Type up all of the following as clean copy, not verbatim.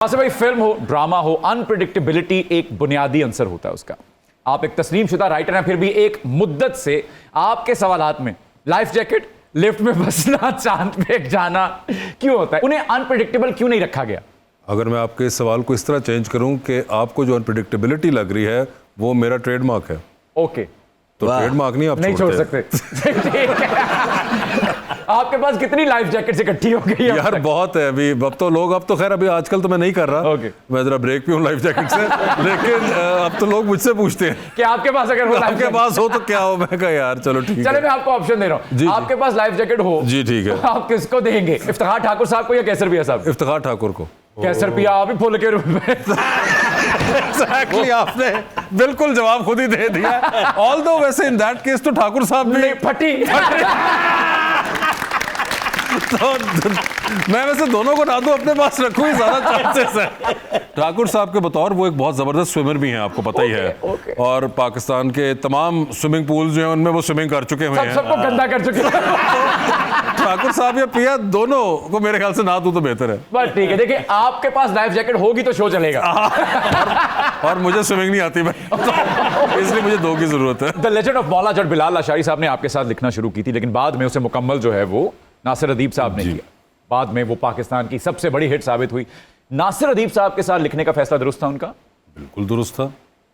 वैसे भाई फिल्म हो, ड्रामा हो, अनप्रिडिक्टेबिलिटी एक बुनियादी आंसर होता है उसका। आप एक तस्लीमशुदा राइटर हैं, फिर भी एक मुद्दत से आपके सवालात में लाइफ जैकेट, लिफ्ट में बसना, चांद पे जाना क्यों होता है? उन्हें अनप्रिडिक्टेबल क्यों नहीं रखा गया? अगर मैं आपके इस सवाल को इस तरह चेंज करूं कि आपको जो अनप्रिडिक्टेबिलिटी लग रही है वो मेरा ट्रेडमार्क है, ओके, तो ट्रेडमार्क नहीं आप नहीं छोड़ सकते। ठीक है। आपके पास कितनी लाइफ जैकेट्स इकट्ठी हो गई है? यार बहुत है अभी। अब तो खैर अभी आजकल तो मैं नहीं कर रहा। Okay. मैं जरा ब्रेक पे हूँ लाइफ जैकेट से। लेकिन अब तो लोग मुझसे पूछते हैं कि आपके पास अगर हो आपके पास हो तो क्या हो। मैं कहा यार चलो ठीक चले, है। मैं आपको ऑप्शन दे रहा हूँ। जी। आपके पास लाइफ जैकेट हो जी ठीक है। तो आप किसको देंगे? इफ्तिखार ठाकुर साहब को या कैसर पिया साहब? इफ्तिखार ठाकुर को। कैसर पिया आप ही फुल के रूप में। Exactly, आपने बिल्कुल जवाब खुद ही दे दिया। ऑल्दो वैसे इन दैट केस तो ठाकुर साहब भी फटी। तो मैं वैसे दोनों को ना दूं, अपने पास रखूं ही ज्यादा चांसेस है। ठाकुर साहब के बतौर वो एक बहुत जबरदस्त स्विमर भी हैं, आपको पता ही है। और पाकिस्तान के तमाम स्विमिंग पूल्स जो हैं उनमें वो स्विमिंग कर चुके हुए हैं। सबको गंदा कर चुके हैं। ठाकुर साहब या पिया दोनों को मेरे ख्याल से ना दूं तो बेहतर है। बस ठीक है, देखिए आपके पास लाइफ जैकेट होगी तो शो चलेगा। और मुझे स्विमिंग नहीं आती भाई, इसलिए मुझे दो की जरूरत है। The legend of Maula Jatt Bilal Lashari साहब ने आपके साथ लिखना शुरू की थी, लेकिन बाद में उसे मुकम्मल जो है वो नासिर अदीब साहब ने किया। बाद में वो पाकिस्तान की सबसे बड़ी हिट साबित हुई। नासिर अदीब साहब के साथ लिखने का फैसला दुरुस्त था उनका? बिल्कुल दुरुस्त था।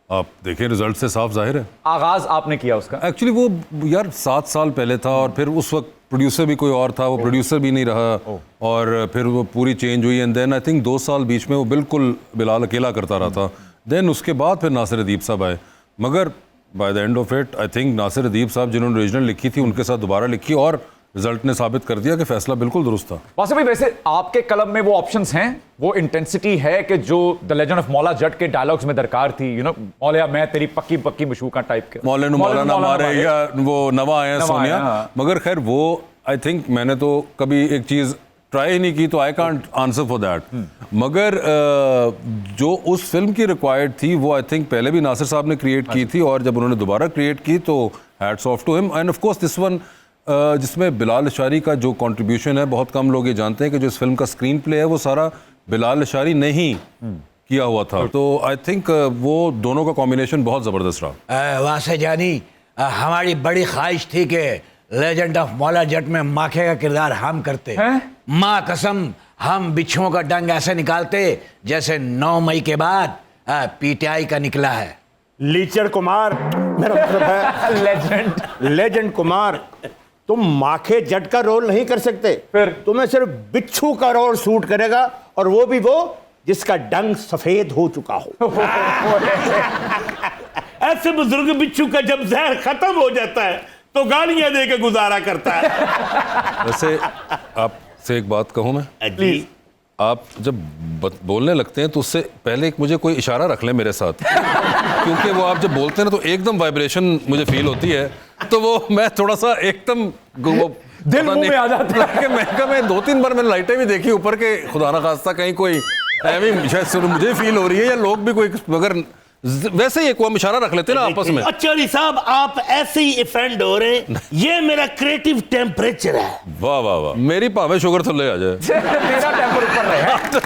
आप देखें रिजल्ट से साफ जाहिर है। आगाज आपने किया उसका? एक्चुअली वो यार 7 साल पहले था और फिर उस वक्त प्रोड्यूसर भी कोई और था, वो प्रोड्यूसर भी नहीं रहा और फिर वो पूरी चेंज हुई। एंड देन आई थिंक 2 साल बीच में वो बिल्कुल बिलाल अकेला करता रहा था। देन उसके बाद फिर नासिर अदीब साहब आए, मगर by the end of it I think Naseer Adeeb साहब जिन्होंने ओरिजिनल लिखी थी उनके साथ दोबारा लिखी और रिजल्ट ने साबित कर दिया कि फैसला बिल्कुल दुरुस्त था। वासिफ भाई, वैसे आपके कलम में वो ऑप्शंस हैं, वो इंटेंसिटी है कि जो the legend of Maula Jatt के डायलॉग्स में दरकार थी, यू नो, मौलिया मैं तेरी पक्की पक्की मशूका टाइप के, मौला ना मारे या वो नवा आए सोनिया। मगर खैर वो आई थिंक मैंने तो कभी एक चीज ट्राई ही नहीं की, तो I can't answer for that. मगर जो उस फिल्म की रिक्वायर्ड थी वो आई थिंक पहले भी नासिर साहब ने क्रिएट की थी और जब उन्होंने दोबारा क्रिएट की तो hats off to him. And of course this one जिसमें बिलाल अशारी का जो कंट्रीब्यूशन है, बहुत कम लोग ये जानते हैं कि जो इस फिल्म का स्क्रीन प्ले है वो सारा बिलाल अशारी ने ही किया हुआ था। तो आई थिंक वो दोनों का कॉम्बिनेशन बहुत ज़बरदस्त रहा। वासे जानी, हमारी बड़ी ख्वाहिश थी कि लेजेंड ऑफ मौला जट में माखे का किरदार हम करते। माँ कसम, हम बिच्छुओं का डंग ऐसे निकालते जैसे 9 मई के बाद पीटीआई का निकला है। लीचर कुमार मेरा मतलब है लेजेंड कुमार, तुम माखे जट का रोल नहीं कर सकते, फिर तुम्हें सिर्फ बिच्छू का रोल सूट करेगा, और वो भी वो जिसका डंग सफेद हो चुका हो। ऐसे बुजुर्ग बिच्छू का जब जहर खत्म हो जाता है तो गालियां दे के गुजारा करता है। वैसे आपसे एक बात कहूँ मैं, प्लीज। आप जब बोलने लगते हैं तो उससे पहले एक मुझे कोई इशारा रख लें मेरे साथ, क्योंकि वो आप जब बोलते हैं ना तो एकदम वाइब्रेशन मुझे फील होती है, तो वो मैं थोड़ा सा एकदम दिल मुंह में आ जाता है। मैं 2-3 बार मैंने लाइटें भी देखी ऊपर के, खुदा ना खास्ता कहीं कोई शायद मुझे फील हो रही है या लोग भी कोई, मगर वैसे ही एक वो इशारा रख लेते हैं ना आपस में। अच्छा जी साहब, आप ऐसे ही इफेंड हो रहे हैं, ये मेरा क्रिएटिव टेम्परेचर है। वाह वाह वाह, मेरी भावे शुगर थल्ले आ जाए। मेरा टेम्पर ऊपर रहे।